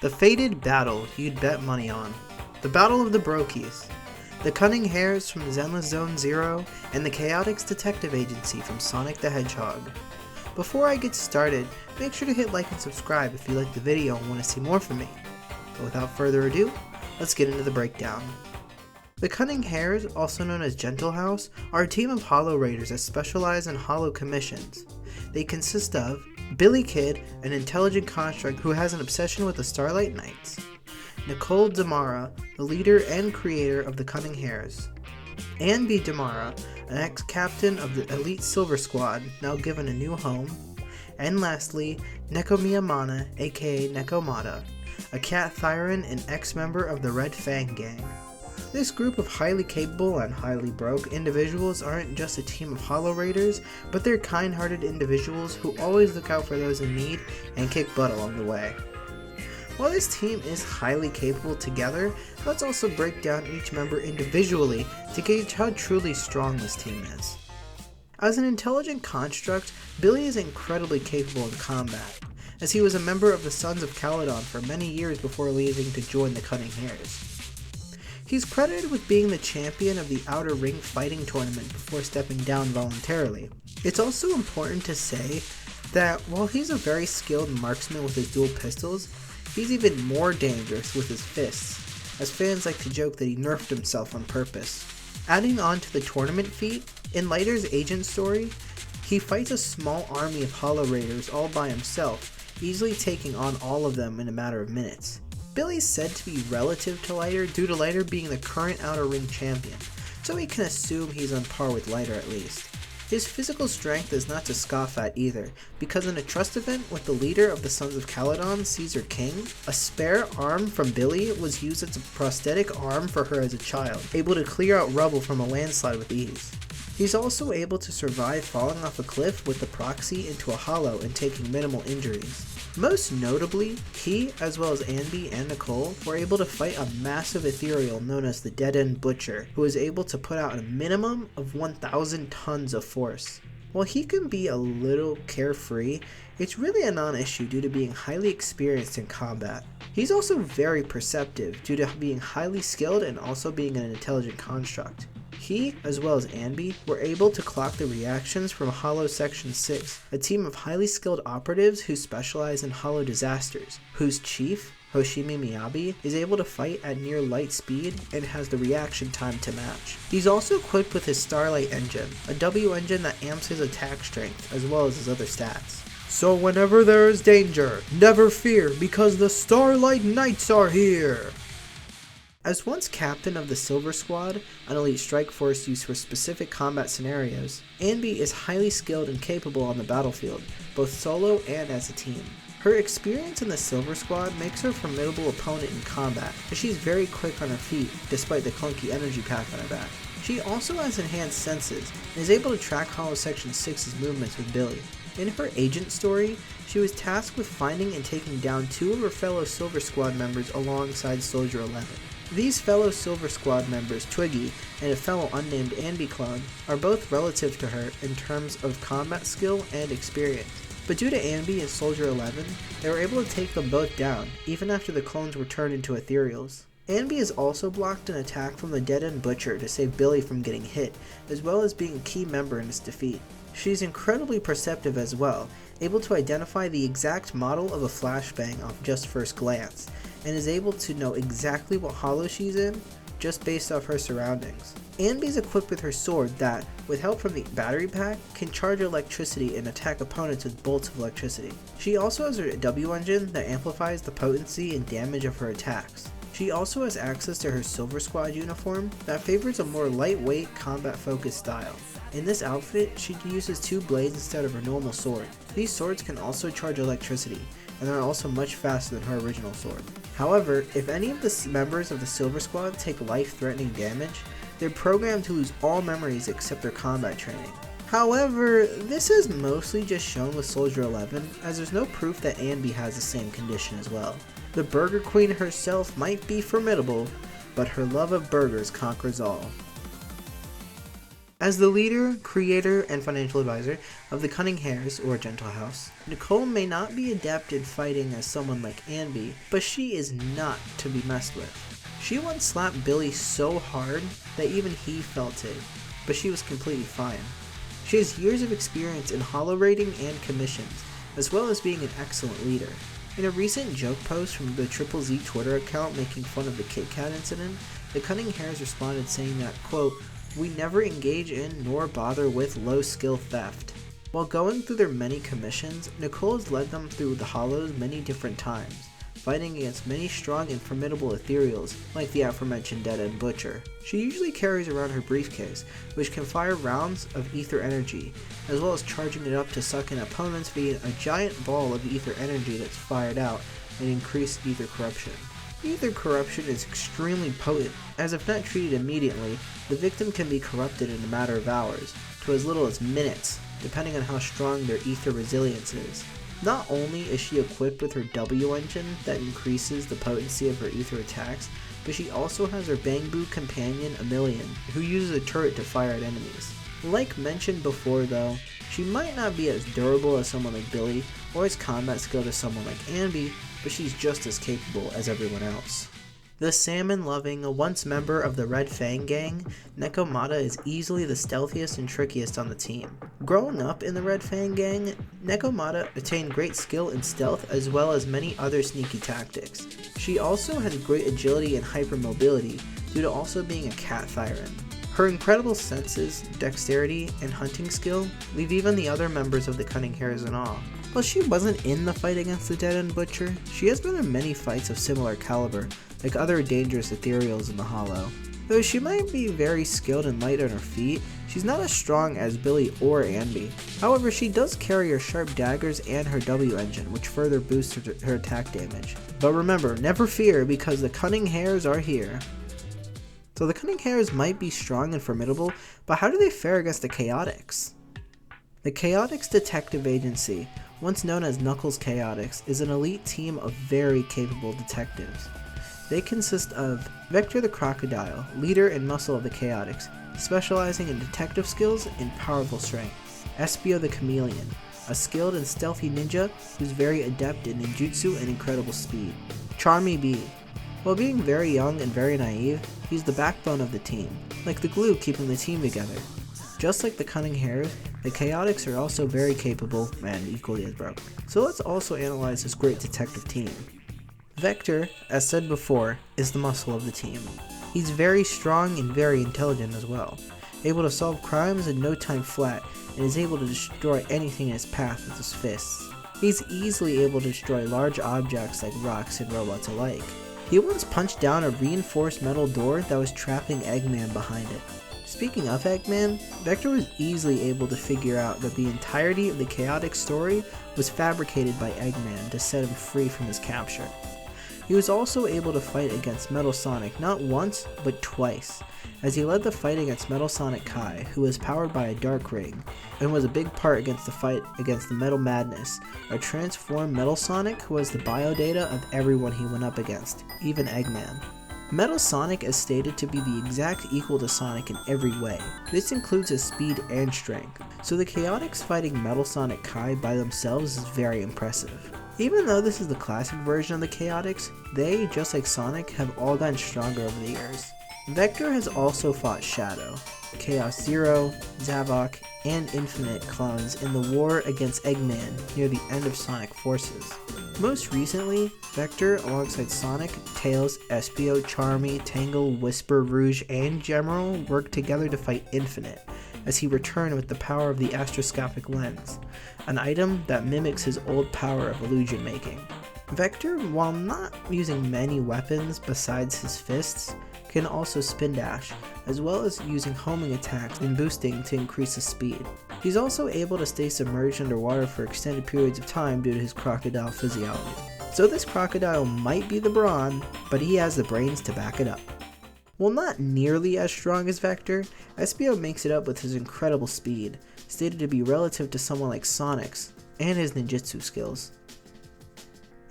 The fated battle you'd bet money on. The Battle of the Brokies. The Cunning Hares from Zenless Zone Zero, and the Chaotix Detective Agency from Sonic the Hedgehog. Before I get started, make sure to hit like and subscribe if you liked the video and want to see more from me. But without further ado, let's get into the breakdown. The Cunning Hares, also known as Gentle House, are a team of Hollow Raiders that specialize in Hollow commissions. They consist of Billy Kid, an intelligent construct who has an obsession with the Starlight Knights. Nicole Demara, the leader and creator of the Cunning Hares. Anby Demara, an ex-captain of the Elite Silver Squad, now given a new home. And lastly, Nekomata, aka Nekomata, a cat Thyron and ex-member of the Red Fang Gang. This group of highly capable and highly broke individuals aren't just a team of Hollow Raiders, but they're kind-hearted individuals who always look out for those in need and kick butt along the way. While this team is highly capable together, let's also break down each member individually to gauge how truly strong this team is. As an intelligent construct, Billy is incredibly capable in combat, as he was a member of the Sons of Caledon for many years before leaving to join the Cunning Hares. He's credited with being the champion of the Outer Ring fighting tournament before stepping down voluntarily. It's also important to say that while he's a very skilled marksman with his dual pistols, he's even more dangerous with his fists, as fans like to joke that he nerfed himself on purpose. Adding on to the tournament feat, in Lighter's agent story, he fights a small army of Hollow Raiders all by himself, easily taking on all of them in a matter of minutes. Billy's said to be relative to Lighter due to Lighter being the current Outer Ring champion, so we can assume he's on par with Lighter at least. His physical strength is not to scoff at either, because in a trust event with the leader of the Sons of Caledon, Caesar King, a spare arm from Billy was used as a prosthetic arm for her as a child, able to clear out rubble from a landslide with ease. He's also able to survive falling off a cliff with the proxy into a hollow and taking minimal injuries. Most notably, he, as well as Anby and Nicole, were able to fight a massive ethereal known as the Dead End Butcher, who was able to put out a minimum of 1,000 tons of force. While he can be a little carefree, it's really a non-issue due to being highly experienced in combat. He's also very perceptive due to being highly skilled and also being an intelligent construct. He, as well as Anby, were able to clock the reactions from Hollow Section 6, a team of highly skilled operatives who specialize in Hollow disasters, whose chief, Hoshimi Miyabi, is able to fight at near light speed and has the reaction time to match. He's also equipped with his Starlight engine, a W engine that amps his attack strength as well as his other stats. So whenever there is danger, never fear because the Starlight Knights are here! As once captain of the Silver Squad, an elite strike force used for specific combat scenarios, Anby is highly skilled and capable on the battlefield, both solo and as a team. Her experience in the Silver Squad makes her a formidable opponent in combat, as she's very quick on her feet despite the clunky energy pack on her back. She also has enhanced senses and is able to track Hollow Section 6's movements with Billy. In her agent story, she was tasked with finding and taking down two of her fellow Silver Squad members alongside Soldier 11. These fellow Silver Squad members, Twiggy and a fellow unnamed Anby clone, are both relative to her in terms of combat skill and experience. But due to Anby and Soldier 11, they were able to take them both down, even after the clones were turned into ethereals. Anby has also blocked an attack from the Dead End Butcher to save Billy from getting hit, as well as being a key member in its defeat. She's incredibly perceptive as well, able to identify the exact model of a flashbang off just first glance, and is able to know exactly what hollow she's in, just based off her surroundings. Anby's equipped with her sword that, with help from the battery pack, can charge electricity and attack opponents with bolts of electricity. She also has her W engine that amplifies the potency and damage of her attacks. She also has access to her Silver Squad uniform that favors a more lightweight, combat-focused style. In this outfit, she uses two blades instead of her normal sword. These swords can also charge electricity, and are also much faster than her original sword. However, if any of the members of the Silver Squad take life-threatening damage, they're programmed to lose all memories except their combat training. However, this is mostly just shown with Soldier 11, as there's no proof that Anby has the same condition as well. The Burger Queen herself might be formidable, but her love of burgers conquers all. As the leader, creator, and financial advisor of the Cunning Hares, or Gentle House, Nicole may not be adept in fighting as someone like Anby, but she is not to be messed with. She once slapped Billy so hard that even he felt it, but she was completely fine. She has years of experience in hollow rating and commissions, as well as being an excellent leader. In a recent joke post from the Triple Z Twitter account making fun of the Kit Kat incident, the Cunning Hares responded saying that, quote, "We never engage in nor bother with low skill theft." While going through their many commissions, Nicole has led them through the hollows many different times, fighting against many strong and formidable ethereals like the aforementioned Dead End Butcher. She usually carries around her briefcase, which can fire rounds of ether energy, as well as charging it up to suck in opponents via a giant ball of ether energy that's fired out and increase ether corruption. Ether corruption is extremely potent, as if not treated immediately, the victim can be corrupted in a matter of hours, to as little as minutes, depending on how strong their ether resilience is. Not only is she equipped with her W engine that increases the potency of her ether attacks, but she also has her Bangbu companion Emilion, who uses a turret to fire at enemies. Like mentioned before though, she might not be as durable as someone like Billy, or as combat skilled as someone like Anby, but she's just as capable as everyone else. The salmon-loving, once member of the Red Fang gang, Nekomata is easily the stealthiest and trickiest on the team. Growing up in the Red Fang gang, Nekomata attained great skill in stealth as well as many other sneaky tactics. She also has great agility and hypermobility due to also being a cat tyrant. Her incredible senses, dexterity, and hunting skill leave even the other members of the Cunning Hares in awe. While she wasn't in the fight against the Dead End Butcher, she has been in many fights of similar caliber, like other dangerous ethereals in the Hollow. Though she might be very skilled and light on her feet, she's not as strong as Billy or Anby. However, she does carry her sharp daggers and her W engine, which further boosts her attack damage. But remember, never fear, because the Cunning Hares are here. So the Cunning Hares might be strong and formidable, but how do they fare against the Chaotix? The Chaotix Detective Agency, once known as Knuckles Chaotix, is an elite team of very capable detectives. They consist of Vector the Crocodile, leader and muscle of the Chaotix, specializing in detective skills and powerful strength. Espio the Chameleon, a skilled and stealthy ninja who's very adept in ninjutsu and incredible speed. Charmy Bee. While being very young and very naive, he's the backbone of the team, like the glue keeping the team together. Just like the Cunning Hares, the Chaotix are also very capable and equally as broken. So let's also analyze this great detective team. Vector, as said before, is the muscle of the team. He's very strong and very intelligent as well, able to solve crimes in no time flat, and is able to destroy anything in his path with his fists. He's easily able to destroy large objects like rocks and robots alike. He once punched down a reinforced metal door that was trapping Eggman behind it. Speaking of Eggman, Vector was easily able to figure out that the entirety of the Chaotix story was fabricated by Eggman to set him free from his capture. He was also able to fight against Metal Sonic not once, but twice, as he led the fight against Metal Sonic Kai, who was powered by a Dark Ring, and was a big part against the fight against the Metal Madness, a transformed Metal Sonic who was the biodata of everyone he went up against, even Eggman. Metal Sonic is stated to be the exact equal to Sonic in every way. This includes his speed and strength, so the Chaotix fighting Metal Sonic Kai by themselves is very impressive. Even though this is the classic version of the Chaotix, they, just like Sonic, have all gotten stronger over the years. Vector has also fought Shadow, Chaos Zero, Zavok, and Infinite clones in the war against Eggman near the end of Sonic Forces. Most recently, Vector, alongside Sonic, Tails, Espio, Charmy, Tangle, Whisper, Rouge, and General worked together to fight Infinite, as he returned with the power of the astroscopic lens, an item that mimics his old power of illusion making. Vector, while not using many weapons besides his fists, can also spin dash, as well as using homing attacks and boosting to increase his speed. He's also able to stay submerged underwater for extended periods of time due to his crocodile physiology. So this crocodile might be the brawn, but he has the brains to back it up. While not nearly as strong as Vector, Espio makes it up with his incredible speed, stated to be relative to someone like Sonic's, and his ninjutsu skills.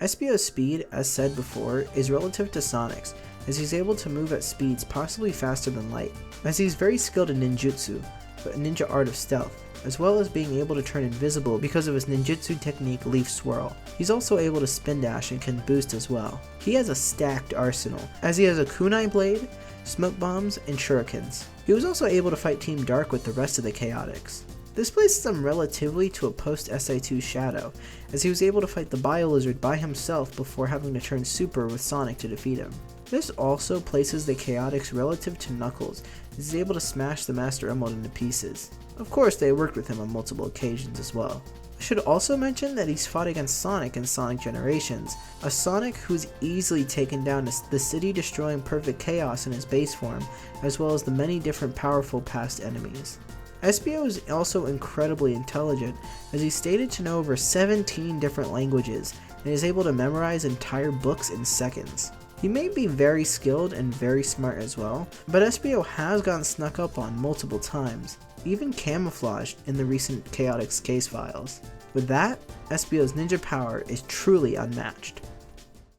Espio's speed, as said before, is relative to Sonic's, as he's able to move at speeds possibly faster than light, as he's very skilled in ninjutsu, have a ninja art of stealth, as well as being able to turn invisible because of his ninjutsu technique Leaf Swirl. He's also able to spin dash and can boost as well. He has a stacked arsenal, as he has a kunai blade, smoke bombs, and shurikens. He was also able to fight Team Dark with the rest of the Chaotix. This places him relatively to a post-SI2 shadow, as he was able to fight the Bio-Lizard by himself before having to turn super with Sonic to defeat him. This also places the Chaotix relative to Knuckles, as he's able to smash the Master Emerald into pieces. Of course, they worked with him on multiple occasions as well. I should also mention that he's fought against Sonic in Sonic Generations, a Sonic who's easily taken down the city-destroying Perfect Chaos in his base form, as well as the many different powerful past enemies. Espio is also incredibly intelligent, as he's stated to know over 17 different languages, and is able to memorize entire books in seconds. He may be very skilled and very smart as well, but Espio has gotten snuck up on multiple times, even camouflaged in the recent Chaotix case files. With that, Espio's ninja power is truly unmatched.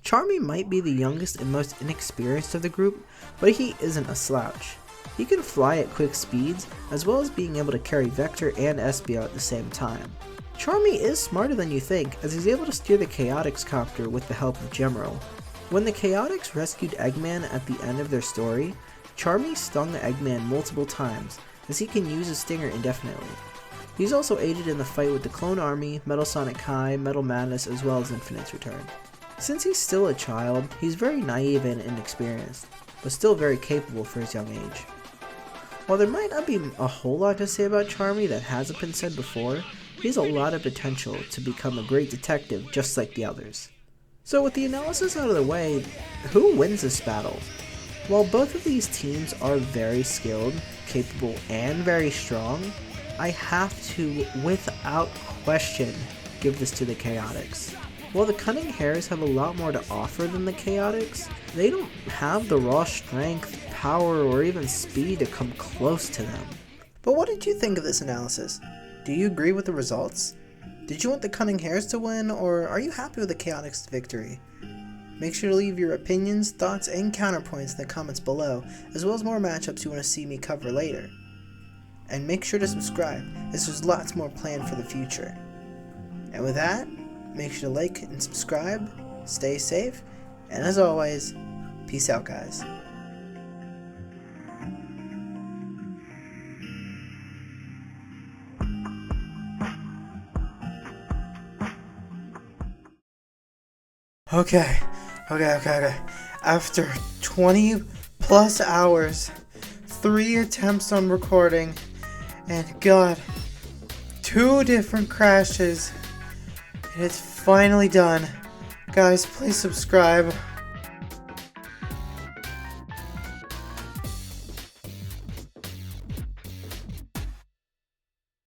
Charmy might be the youngest and most inexperienced of the group, but he isn't a slouch. He can fly at quick speeds, as well as being able to carry Vector and Espio at the same time. Charmy is smarter than you think, as he's able to steer the Chaotix copter with the help of Gemerald. When the Chaotix rescued Eggman at the end of their story, Charmy stung Eggman multiple times, as he can use his stinger indefinitely. He's also aided in the fight with the Clone Army, Metal Sonic High, Metal Madness, as well as Infinite's Return. Since he's still a child, he's very naive and inexperienced, but still very capable for his young age. While there might not be a whole lot to say about Charmy that hasn't been said before, he has a lot of potential to become a great detective just like the others. So with the analysis out of the way, who wins this battle? While both of these teams are very skilled, capable, and very strong, I have to, without question, give this to the Chaotix. While the Cunning Hares have a lot more to offer than the Chaotix, they don't have the raw strength, power, or even speed to come close to them. But what did you think of this analysis? Do you agree with the results? Did you want the Cunning Hares to win, or are you happy with the Chaotix victory? Make sure to leave your opinions, thoughts, and counterpoints in the comments below, as well as more matchups you want to see me cover later. And make sure to subscribe, as there's lots more planned for the future. And with that, make sure to like and subscribe, stay safe, and as always, peace out, guys. Okay. After 20 plus hours, 3 attempts on recording, and God, 2 different crashes, it's finally done. Guys, please subscribe.